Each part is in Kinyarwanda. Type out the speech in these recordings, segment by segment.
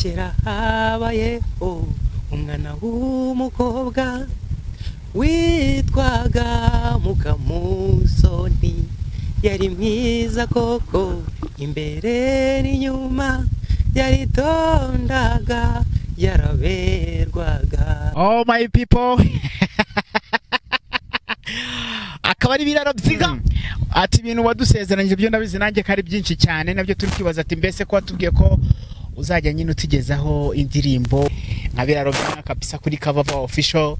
kera habayeho umwana w'umukobwa witwaga Mukamusoni, yari mwiza koko imbere n'inyuma, yaritondaga yaraberwaga. Oh my people. Akaba ari biraro byiga ati ibintu wadusezeranyije byo ndabizi nanjye kari byinshi cyane, nabyo turi kwibaza ati mbese ko watubwiye ko uzajya nyine utugezaho indirimbo nka biraro byiga kabisa kuri Kavava Official,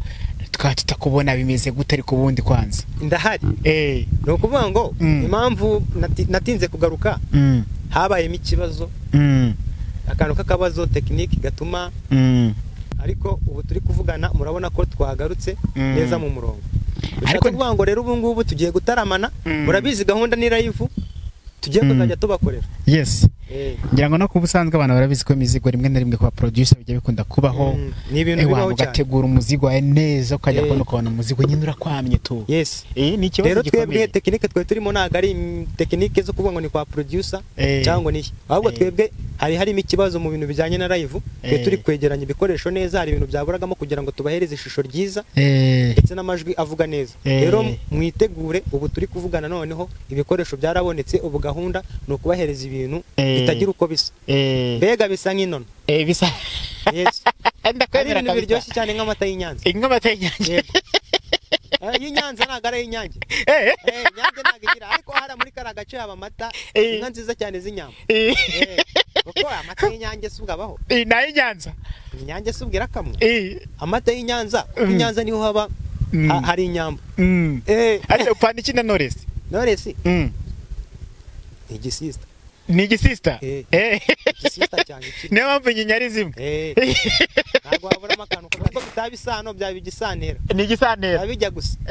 tukaba tutakubona bimeze gute ariko ubundi kwanza ndahari. No kuvuga ngo impamvu natinze kugaruka habayemo ikibazo, akantu k'akabazo tekiniki gatuma, ariko ubu turi kuvugana murabona ko twagarutse neza mu murongo. Ariko kuvuga ngo rero ubu ngubu tugiye gutaramana, murabizi gahunda ni live tugiye kuzajya tubakorera. Yes. Ngira ngo no kubusanzwe abantu barabizi ko imizigo rimwe na rimwe kwa producer bijya bikunda kubaho, ni ibintu bibaho cyane, ugategura umuzigo wawe neza ukajya kubona umuzigo nyine urakwamye tu. Yes. Ni ikibazo rero gikomeye. Twebwe tekinike twe turimo ntago ari tekinike zo kuvuga ngo ni kwa producer cyangwa ni, ahubwo twebwe harimo ikibazo mu bintu bijyanye na live. Twe turi kwegeranya ibikoresho neza, hari ibintu byaburagamo kugira ngo tubahereze ishusho ryiza ndetse n'amajwi avuga neza. Rero mwitegure, ubu turi kuvugana noneho ibikoresho byarabonetse, ubu gahunda no kubahereza ibintu bitagira uko bisa, mbega bisa nk'inono. Bisa. Yes. Ndakwemera ibintu biryoshye cyane nk'amata y'Inyanza. Nk'amata y'Inyanza. Y'Inyanza ntago ari y'Inyange. Inyange ntago igira, ariko hara muri kara gace haba amata inka nziza cyane z'inyama. Kuko amata y'Inyange subwabaho. Na y'Inyanza. Inyange subwira kamwe. Amata y'Inyanza, Inyanza niho haba hari inyamba. Ate upana iki na Knowless? Knowless. Igisista. Ni igisista? Igisista cyane iki. Niyo mpamvu nyinyari zimwe. Ntago wabura amakano kuko bitabisano bya bigisantera. Ni igisantera.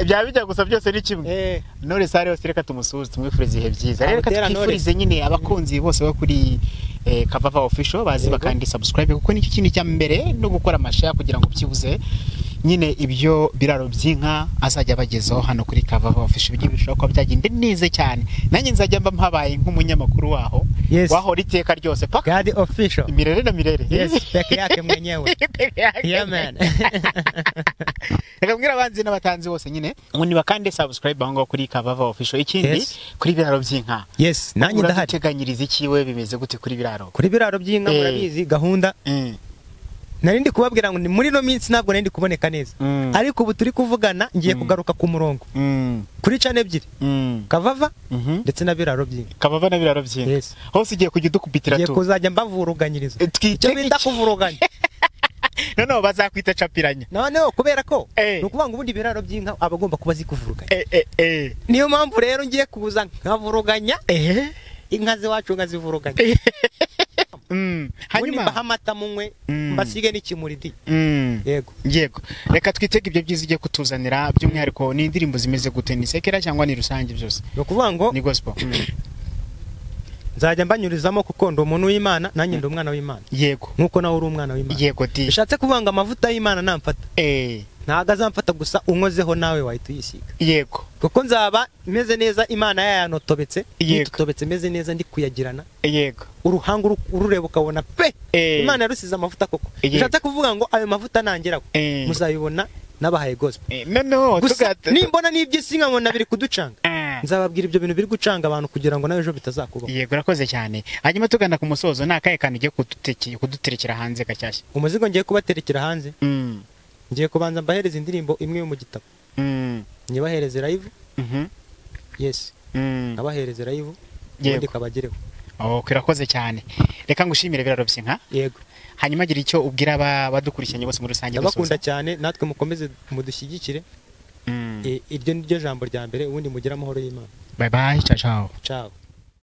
Byabijya gusa byose ni kimwe. Knowless ari hose reka tumusuhuze tumwifurize ihe byiza. Reka twifurize nyine abakunzi bose bo kuri Kavava Official baziba kandi subscribe, kuko nicyo kintu cya mbere no gukora amashare kugira ngo byibuze nyine ibyo biraro by'inka azajya bagezaho hano kuri Kavava Official bigiye bishobora kuba byagende neza cyane. Nanjye nzajya mba mpabaye nk'umunyamakuru waho. Waho riteka ryose paka God Official. Mirere na mirere. Yes, peke yake mwenyewe. Yeah man. Reka mbwira abanzi n'abatanzi bose nyine ngo ni bakande subscribe aho kuri Kavava Official. Ikindi kuri biraro by'inka. Yes, nanjye ndahari. Teganyiriza ikiwe bimeze gute kuri biraro? Kuri biraro by'inka murabizi gahunda. Narindi kubabwira ngo ni muri no minsi ntabwo narindi kuboneka neza, ariko ubu turi kuvugana ngiye kugaruka ku murongo kuri channel ebyiri, Kavava ndetse na biraro by'inka. Kavava na biraro by'inka hose ugiye kujya dukubitira tu, ngiye kuzajya mbavuruganyiriza icyo bita kuvuruganya. No bazakwita capiranya noneho kubera ko nukuvuga ngo ubundi biraro by'inka abagomba kuba zikuvuruganya. Niyo mpamvu rero ngiye kuza nkavuruganya inka ziwacu nkazivuruganya. Hanyuma bahamata munywe mbasige n'ikimuridi. Yego reka twitege ibyo byiza igiye kutuzanira, by'umwihariko ni indirimbo zimeze gute, ni sekera cyangwa ni rusange byose? No kuvuga ngo ni gospel. Nzajya mbanyurizamo kuko ndo umuntu w'Imana, nanjye ndo umwana w'Imana. Yego nkuko nawe uri umwana w'Imana. Yego ti bishatse kuvuga ngo amavuta y'Imana namfata ntago azamfata gusa unkozeho nawe wahita uyisiga. Yego kuko nzaba meze neza, Imana yayanotobetse yitobetse meze neza ndi kuyagirana. Yego uruhanga urureba ukabona pe Imana yarusize amavuta koko. bishatse kuvuga ngo ayo mavuta nangeraho muzabibona nabahaye gospel. No nimbona n'iby'isi nkabona biri kuducanga, nzababwira ibyo bintu biri gucanga abantu kugira ngo nawe ejo bitazakubaho. Yego urakoze cyane. Hanyuma tugana ku musozo, nakaye kandi ugiye kuduterekera hanze gacyashya? Umuzigo ngiye kubaterekera hanze, ngiye kubanza mbahereza indirimbo imwe yo mu gitabo, nyibahereze live. Yes, abahereze live ubundi kabagireho. Kirakoze cyane. Reka ngushimire biraro by'inka. Yego. Hanyuma gira icyo ubwira badukurikiranye bose muri rusange. Ndabakunda cyane, natwe mukomeze mudushyigikire. Iryo ni ryo jambo rya mbere, ubundi mugira amahoro y'Imana. Bye bye, ciao ciao. Ciao.